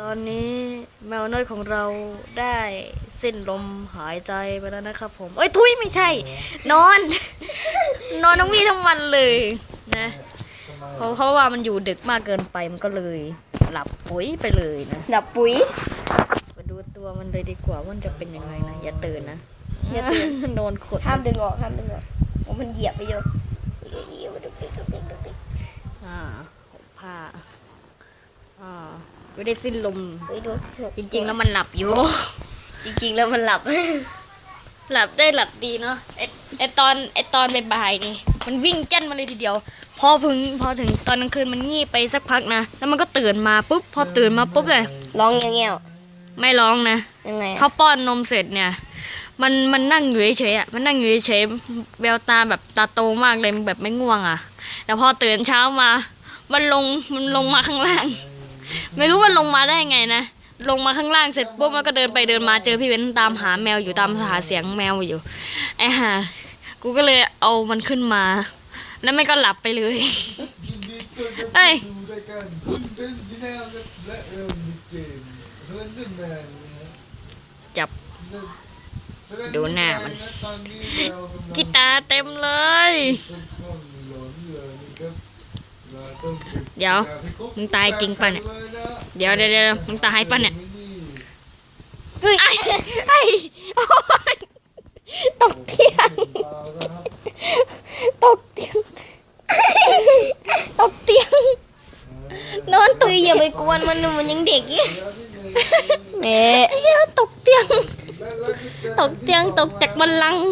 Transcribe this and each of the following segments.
ตอนนี้แมวน้อยของเราได้สิ้นลมหายใจไปแล้วนะครับผมเอ้ยทุยไม่ใช่นอน นอนทั้งวี่ทั้งวันเลยนะเพราะว่ามันอยู่ดึกมากเกินไปมันก็เลยหลับปุ๋ยไปเลยนะ ดับปุ๋ยมาดูตัวมันเลยดีกว่าว่ามันจะเป็นยังไงนะอย่าตื่นนะ อย่าตื่น โดนขด ห้ามดึงออกผมมันเหยียบไปเยอะผ้าไม่ได้สิ้นลม จ จริงๆแล้วมันหลับอยู่ ริงๆแล้วมันหลับ หลับได้หลับดีเนาะไอตอนบ่ายๆนี่มันวิ่งจั่นมาเลยทีเดียวพอถึงตอนกลางคืนมันงีบไปสักพักนะแล้วมันก็ตื่นมาปุ๊บพอตื่นมาปุ๊บเลย ร้องเงี้ยว ไม่ร้องนะ ยังไง เขาป้อนนมเสร็จเนี่ยมันนั่งอยู่เฉยๆอ่ะมันนั่งอยู่เฉยๆแววตาแบบตาโตมากเลยมันแบบไม่ง่วงอ่ะแต่พอตื่นเช้ามามันลงมาข้างล่าง ไม่รู้ว่าลงมาได้ไงนะลงมาข้างล่างเสร็จปุ๊บมันก็เดินไปเดินมาเจอพี่เว้นตามหาแมวอยู่ตามหาเสียงแมวอยู่ไอ้ห่ากูก็เลยเอามันขึ้นมาแล้วไม่ก็หลับไปเลยเอ้ยจับดูหน้ามันจิตาเต็มเลยเดี๋ยวมึงตายจริงป่ะเนี่ยเดี๋ยวมึงตายป่ะเนี่ยไอ้ตกเตียงนอนตุยอย่าไปกวนมันยังเด็กอยู่เอ๊ะตกเตียงตกจากบัลลังก์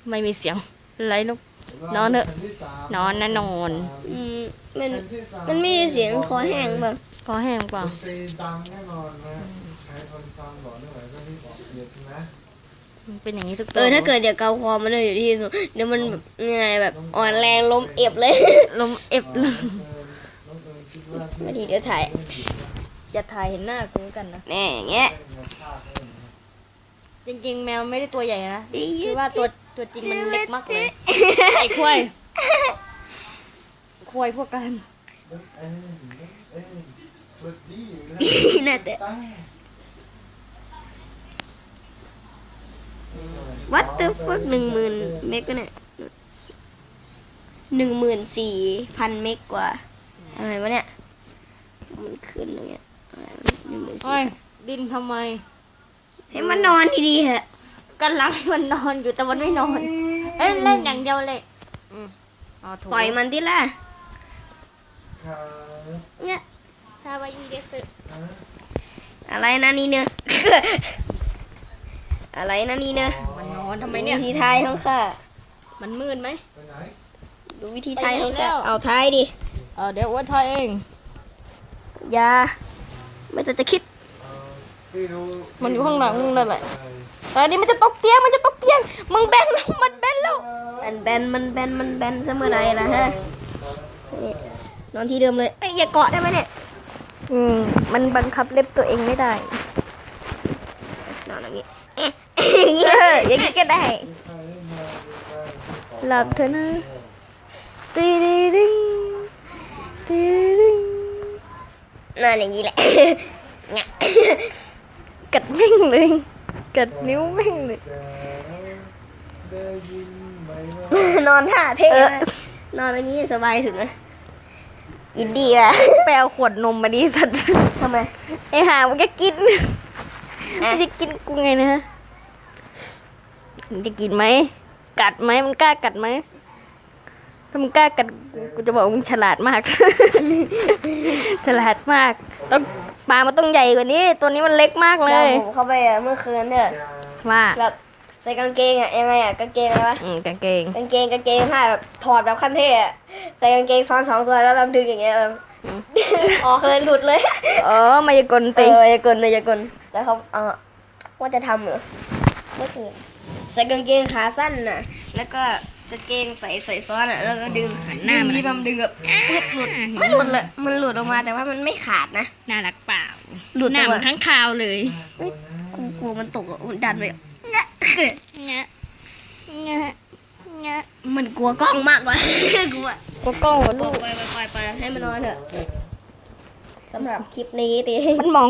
ไม่มีเสียงอะไรลูกนอนเถอะนอนนะนอนมันไม่ได้เสียงคอแห้งแบบคอแห้งเปล่ามันเป็นอย่างนี้ทุกตัวถ้าเกิดอย่าเกาคอมันเลยอยู่ที่เดี๋ยวมันแบบยังไงแบบอ่อนแรงลมเอฟเลยลมเอฟเลยไม่ดีเดี๋ยวถ่ายอย่าถ่ายเห็นหน้ากูกันนะแน่อย่างเงี้ยจริงๆแมวไม่ได้ตัวใหญ่นะคือว่าตัวจริงมันเล็กมากเลยไอ้ควายพวกกันน่าแต่วัดตัวฟัก10,000 เมกก็เนี่ย14,000 เมกกว่าอะไรวะเนี่ยมันขึ้นอะไรเงี้ยดินทำไมให้มันนอนดีๆเหอะกันลังให้มันนอนอยู่แต่มันไม่นอนเล่นอย่างเดียวเลยปล่อยมันที่ละเนี่ยทาวายีเดสึอะไรนะนี่เนอะอะไรนะนี่เนอะมันนอนทำไมเนี่ยวิธีทายของข้ามันมืดไหมดูวิธีทายของข้าเอาทายดิเดี๋ยวว่าทายเองอย่าไม่จะคิดมันอยู่ข้างหลังมึงนั่นแหละตอนนี้มันจะตกเตียงมึงแบนมันแบนแล้วมันแบนซะเมื่อไหร่ล่ะฮะนอนที่เดิมเลยอย่าเกาะได้ไหมเนี่ยมันบังคับเล็บตัวเองไม่ได้นอนอย่างนี้อย่างนี้ก็ได้หลับเถอะนะตีดิงนอนอย่างนี้แหละกัดแม่งเลยกัดนิ้วแม่งเลยนอนท่าเท่นอนอย่างนี้สบายสุดเลยอินดี้อะไปเอาขวดนมมาดิสัตว์ทำไมไอ้ห่ามันจะกินกูไงนะมันจะกินไหมกัดไหมมันกล้ากัดไหมถ้ามันกล้ากัดกูจะบอกมึงฉลาดมาก ฉลาดมากต้องปลามันต้องใหญ่กว่านี้ตัวนี้มันเล็กมากเลยผมเข้าไปเมื่อคืนเนี่ยว่าแบบใส่กางเกงยังไงกางเกงอะไรวะกางเกงผ้าแบบถอดแบบขั้นเท่ใส่กางเกงซ้อน2 ตัวแล้วแบบดึงอย่างเงี้ยออกเลยหลุดเลยมายากลติมายากลแล้วเขาว่าจะทำเหรอเมื่อคืนใส่กางเกงขาสั้นน่ะแล้วก็กางเกงใส่ซ้อนอ่ะแล้วก็ดึงหน้ามันดึงแบบปึ๊บหลุดมันหลุดออกมาแต่ว่ามันไม่ขาดนะน่ารักเปล่าหลุดหน้ามันทั้งคาวเลยกูมันตกมันดันไปมันกลัวกล้องมากกว่ากลัวกล้องเหรอลูกไปให้มันนอนเถอะ สำหรับคลิปนี้ตี มันมอง